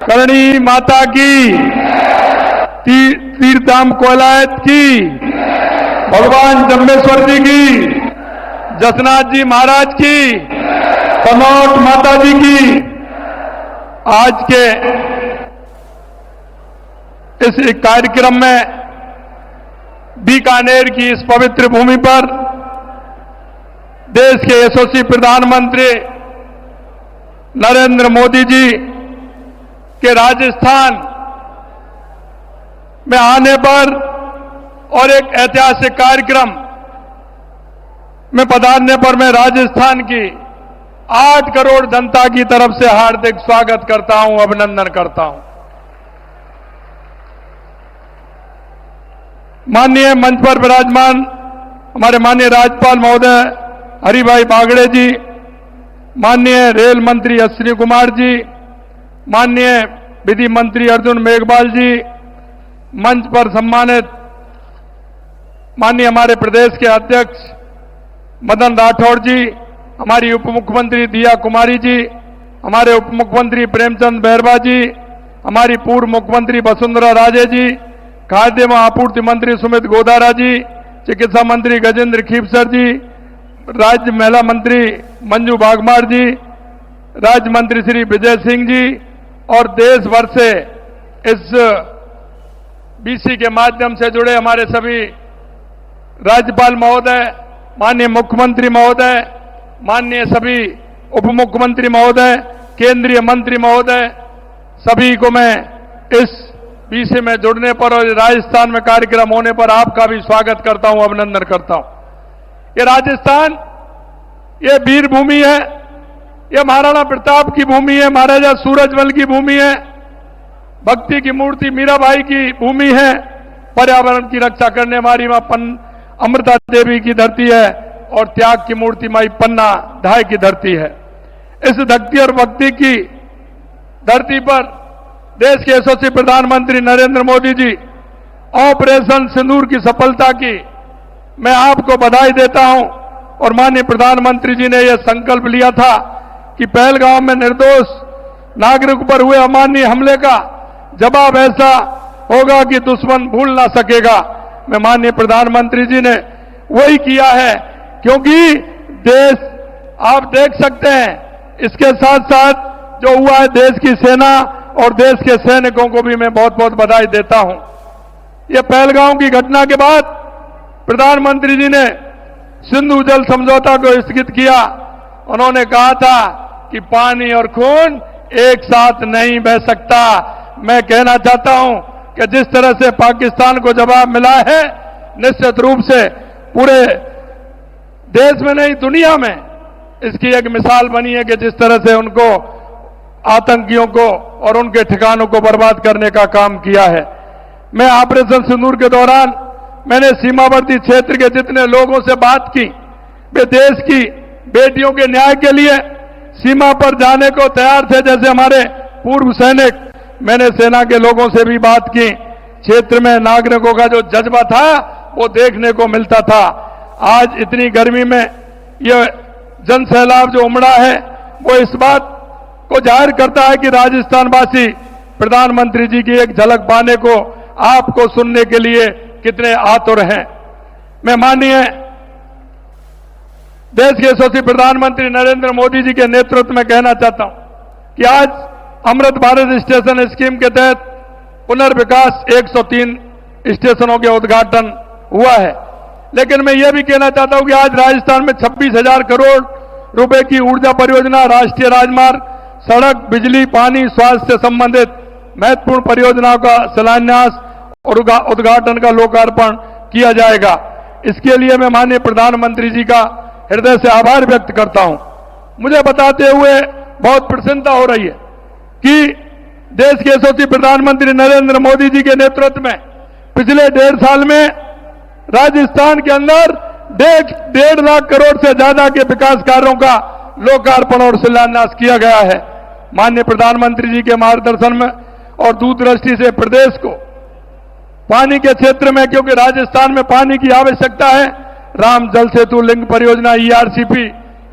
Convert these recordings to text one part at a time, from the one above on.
करणी माता की, तीर्थधाम कोलायत की, भगवान जम्बेश्वर जी की, जसनाथ जी महाराज की, कनौट माता जी की। आज के इस कार्यक्रम में बीकानेर की इस पवित्र भूमि पर देश के यशस्वी प्रधानमंत्री नरेंद्र मोदी जी के राजस्थान में आने पर और एक ऐतिहासिक कार्यक्रम में पधारने पर मैं राजस्थान की 8 करोड़ जनता की तरफ से हार्दिक स्वागत करता हूं, अभिनंदन करता हूं। माननीय मंच पर विराजमान हमारे माननीय राज्यपाल महोदय हरिभाई बागड़े जी, माननीय रेल मंत्री अश्विनी कुमार जी, माननीय विधि मंत्री अर्जुन मेघवाल जी, मंच पर सम्मानित माननीय हमारे प्रदेश के अध्यक्ष मदन राठौड़ जी, हमारी उप मुख्यमंत्री दिया कुमारी जी, हमारे उप मुख्यमंत्री प्रेमचंद बैरवा जी, हमारी पूर्व मुख्यमंत्री वसुंधरा राजे जी, खाद्य एवं आपूर्ति मंत्री सुमित गोदारा जी, चिकित्सा मंत्री गजेंद्र खीपसर जी, राज्य महिला मंत्री मंजू बागमार जी, राज्य मंत्री श्री विजय सिंह जी और देश भर से इस बीसी के माध्यम से जुड़े हमारे सभी राज्यपाल महोदय, माननीय मुख्यमंत्री महोदय, माननीय सभी उप मुख्यमंत्री महोदय, केंद्रीय मंत्री महोदय, सभी को मैं इस बीसी में जुड़ने पर और राजस्थान में कार्यक्रम होने पर आपका भी स्वागत करता हूं, अभिनंदन करता हूं। ये राजस्थान, ये वीर भूमि है, ये महाराणा प्रताप की भूमि है, महाराजा सूरजमल की भूमि है, भक्ति की मूर्ति मीराबाई की भूमि है, पर्यावरण की रक्षा करने वाली मां अमृता देवी की धरती है और त्याग की मूर्ति माई पन्ना ढाई की धरती है। इस भक्ति और भक्ति की धरती पर देश के यशस्वी प्रधानमंत्री नरेंद्र मोदी जी ऑपरेशन सिंदूर की सफलता की मैं आपको बधाई देता हूं। और माननीय प्रधानमंत्री जी ने यह संकल्प लिया था कि पहलगांव में निर्दोष नागरिक पर हुए अमानवीय हमले का जवाब ऐसा होगा कि दुश्मन भूल ना सकेगा। मैं माननीय प्रधानमंत्री जी ने वही किया है, क्योंकि देश आप देख सकते हैं, इसके साथ साथ जो हुआ है देश की सेना और देश के सैनिकों को भी मैं बहुत बहुत बधाई देता हूं। यह पहलगांव की घटना के बाद प्रधानमंत्री जी ने सिंधु जल समझौता को स्थगित किया। उन्होंने कहा था कि पानी और खून एक साथ नहीं बह सकता। मैं कहना चाहता हूं कि जिस तरह से पाकिस्तान को जवाब मिला है, निश्चित रूप से पूरे देश में नहीं दुनिया में इसकी एक मिसाल बनी है कि जिस तरह से उनको आतंकियों को और उनके ठिकानों को बर्बाद करने का काम किया है। मैं ऑपरेशन सिंदूर के दौरान मैंने सीमावर्ती क्षेत्र के जितने लोगों से बात की, वे देश की बेटियों के न्याय के लिए सीमा पर जाने को तैयार थे। जैसे हमारे पूर्व सैनिक, मैंने सेना के लोगों से भी बात की। क्षेत्र में नागरिकों का जो जज्बा था वो देखने को मिलता था। आज इतनी गर्मी में यह जन सैलाब जो उमड़ा है वो इस बात को जाहिर करता है कि राजस्थानवासी प्रधानमंत्री जी की एक झलक पाने को, आपको सुनने के लिए कितने आतुर हैं। मैं माननीय देश के यशस्वी प्रधानमंत्री नरेंद्र मोदी जी के नेतृत्व में कहना चाहता हूं कि आज अमृत भारत स्टेशन स्कीम के तहत पुनर्विकास 103 स्टेशनों के उद्घाटन हुआ है। लेकिन मैं यह भी कहना चाहता हूं कि आज राजस्थान में 26,000 करोड़ रुपए की ऊर्जा परियोजना, राष्ट्रीय राजमार्ग, सड़क, बिजली, पानी, स्वास्थ्य से संबंधित महत्वपूर्ण परियोजनाओं का शिलान्यास और उद्घाटन का लोकार्पण किया जाएगा। इसके लिए मैं माननीय प्रधानमंत्री जी का हृदय से आभार व्यक्त करता हूं। मुझे बताते हुए बहुत प्रसन्नता हो रही है कि देश के यशस्वी प्रधानमंत्री नरेंद्र मोदी जी के नेतृत्व में पिछले 1.5 साल में राजस्थान के अंदर 1.5 लाख करोड़ से ज्यादा के विकास कार्यों का लोकार्पण और शिलान्यास किया गया है। माननीय प्रधानमंत्री जी के मार्गदर्शन में और दूरदृष्टि से प्रदेश को पानी के क्षेत्र में, क्योंकि राजस्थान में पानी की आवश्यकता है, राम जल सेतु लिंक परियोजना, ERCP,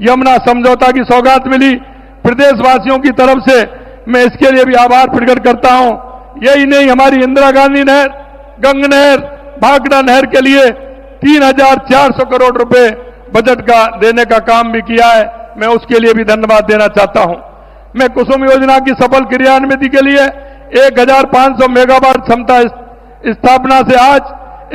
यमुना समझौता की सौगात मिली। प्रदेशवासियों की तरफ से मैं इसके लिए भी आभार प्रकट करता हूं। यही नहीं, हमारी इंदिरा गांधी नहर, गंग नहर, भाखड़ा नहर के लिए 3,400 करोड़ रुपए बजट का देने का काम भी किया है। मैं उसके लिए भी धन्यवाद देना चाहता हूं। मैं कुसुम योजना की सफल क्रियान्विति के लिए 1,500 मेगावाट क्षमता स्थापना से आज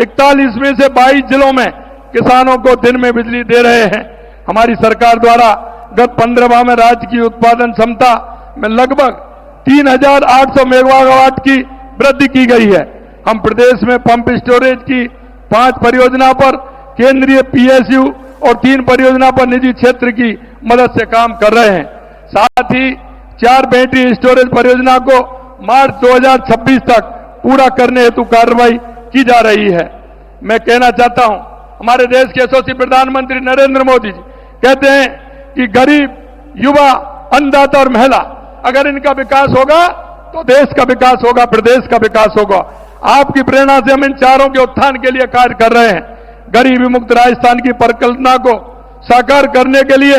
41 में से 22 जिलों में किसानों को दिन में बिजली दे रहे हैं। हमारी सरकार द्वारा गत 15 माह में राज्य की उत्पादन क्षमता में लगभग 3,800 मेगावाट की वृद्धि की गई है। हम प्रदेश में पंप स्टोरेज की 5 परियोजना पर केंद्रीय पीएसयू और 3 परियोजना पर निजी क्षेत्र की मदद से काम कर रहे हैं। साथ ही 4 बैटरी स्टोरेज परियोजना को मार्च 2026 तक पूरा करने हेतु कार्रवाई की जा रही है। मैं कहना चाहता हूं, हमारे देश के यशस्वी प्रधानमंत्री नरेंद्र मोदी जी कहते हैं कि गरीब, युवा, अन्नदाता और महिला, अगर इनका विकास होगा तो देश का विकास होगा, प्रदेश का विकास होगा। आपकी प्रेरणा से हम इन चारों के उत्थान के लिए कार्य कर रहे हैं। गरीबी मुक्त राजस्थान की परिकल्पना को साकार करने के लिए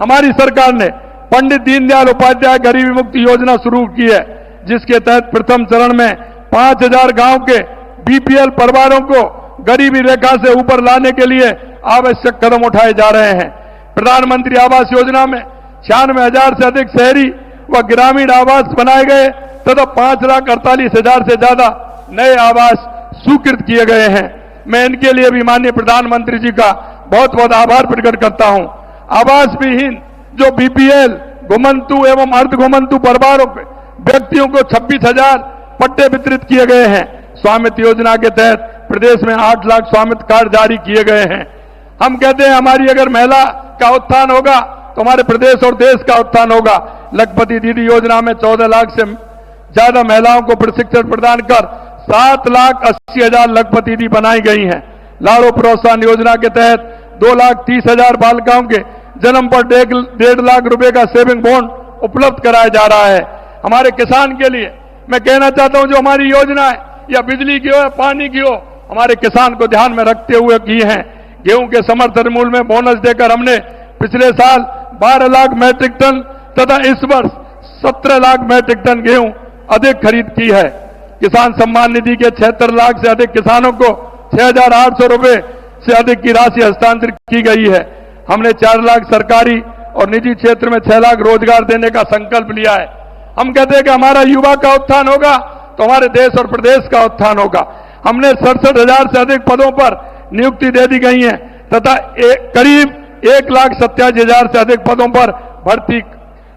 हमारी सरकार ने पंडित दीनदयाल उपाध्याय गरीबी मुक्ति योजना शुरू की है, जिसके तहत प्रथम चरण में 5,000 गांव के बीपीएल परिवारों को गरीबी रेखा से ऊपर लाने के लिए आवश्यक कदम उठाए जा रहे हैं। प्रधानमंत्री आवास योजना में 96,000 से अधिक शहरी व ग्रामीण आवास बनाए गए तथा 5,48,000 से ज्यादा नए आवास स्वीकृत किए गए हैं। मैं इनके लिए भी माननीय प्रधानमंत्री जी का बहुत बहुत आभार प्रकट करता हूं। आवास विहीन जो बीपीएल, घुमंतु एवं अर्ध घुमंतु परिवारों के व्यक्तियों को 26,000 पट्टे वितरित किए गए हैं। स्वामित्व योजना के तहत प्रदेश में 8 लाख स्वामित्व कार्ड जारी किए गए हैं। हम कहते हैं हमारी अगर महिला का उत्थान होगा तो हमारे प्रदेश और देश का उत्थान होगा। लखपति दीदी योजना में 14 लाख से ज्यादा महिलाओं को प्रशिक्षण प्रदान कर 7,80,000 लखपति दीदी बनाई गई हैं। लाड़ो प्रोत्साहन योजना के तहत 2,30,000 बालिकाओं के जन्म पर 1.5 लाख रुपए का सेविंग बॉन्ड उपलब्ध कराया जा रहा है। हमारे किसान के लिए मैं कहना चाहता हूं, जो हमारी योजना है या बिजली की हो या पानी की हो, हमारे किसान को ध्यान में रखते हुए की हैं। गेहूं के समर्थन मूल्य में बोनस देकर हमने पिछले साल 12 लाख मैट्रिक टन तथा इस वर्ष 17 लाख मैट्रिक टन गेहूं अधिक खरीद की है। किसान सम्मान निधि के 76 लाख से अधिक किसानों को 6,800 रुपए से अधिक की राशि हस्तांतरित की गई है। हमने 4 लाख सरकारी और निजी क्षेत्र में 6 लाख रोजगार देने का संकल्प लिया है। हम कहते हैं कि हमारा युवा का उत्थान होगा तो हमारे देश और प्रदेश का उत्थान होगा। हमने 67,000 से अधिक पदों पर नियुक्ति दे दी गई है तथा करीब 1,87,000 से अधिक पदों पर भर्ती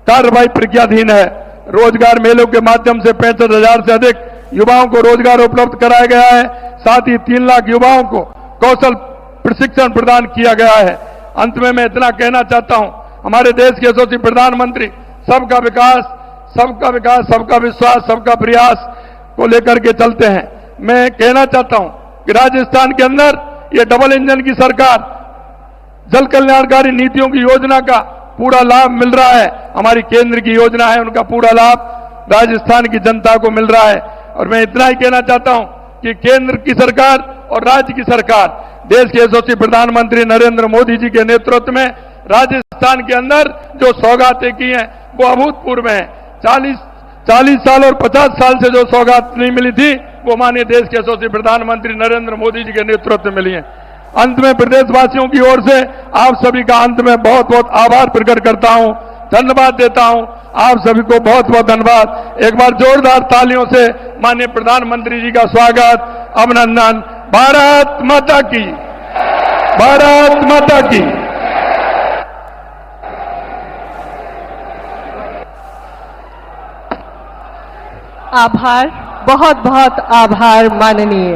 कार्रवाई प्रक्रियाधीन है। रोजगार मेलों के माध्यम से 65,000 से अधिक युवाओं को रोजगार उपलब्ध कराया गया है। साथ ही 3 लाख युवाओं को कौशल प्रशिक्षण प्रदान किया गया है। अंत में मैं इतना कहना चाहता हूं, हमारे देश के यशस्वी प्रधानमंत्री सबका विकास, सबका विकास, सबका विश्वास, सबका प्रयास को लेकर के चलते हैं। मैं कहना चाहता हूं कि राजस्थान के अंदर ये डबल इंजन की सरकार जल कल्याणकारी नीतियों की योजना का पूरा लाभ मिल रहा है। हमारी केंद्र की योजना है, उनका पूरा लाभ राजस्थान की जनता को मिल रहा है। और मैं इतना ही कहना चाहता हूं कि केंद्र की सरकार और राज्य की सरकार, देश के यशस्वी प्रधानमंत्री नरेंद्र मोदी जी के नेतृत्व में राजस्थान के अंदर जो सौगातें की हैं वो अभूतपूर्व हैं। 40 साल और 50 साल से जो सौगात नहीं मिली थी वो माननीय देश के यशस्वी प्रधानमंत्री नरेंद्र मोदी जी के नेतृत्व में मिली है। अंत में प्रदेशवासियों की ओर से आप सभी का अंत में बहुत बहुत आभार प्रकट करता हूं, धन्यवाद देता हूं। आप सभी को बहुत बहुत धन्यवाद। एक बार जोरदार तालियों से माननीय प्रधानमंत्री जी का स्वागत, अभिनंदन। भारत माता की, भारत माता की। आभार, बहुत बहुत आभार माननीय।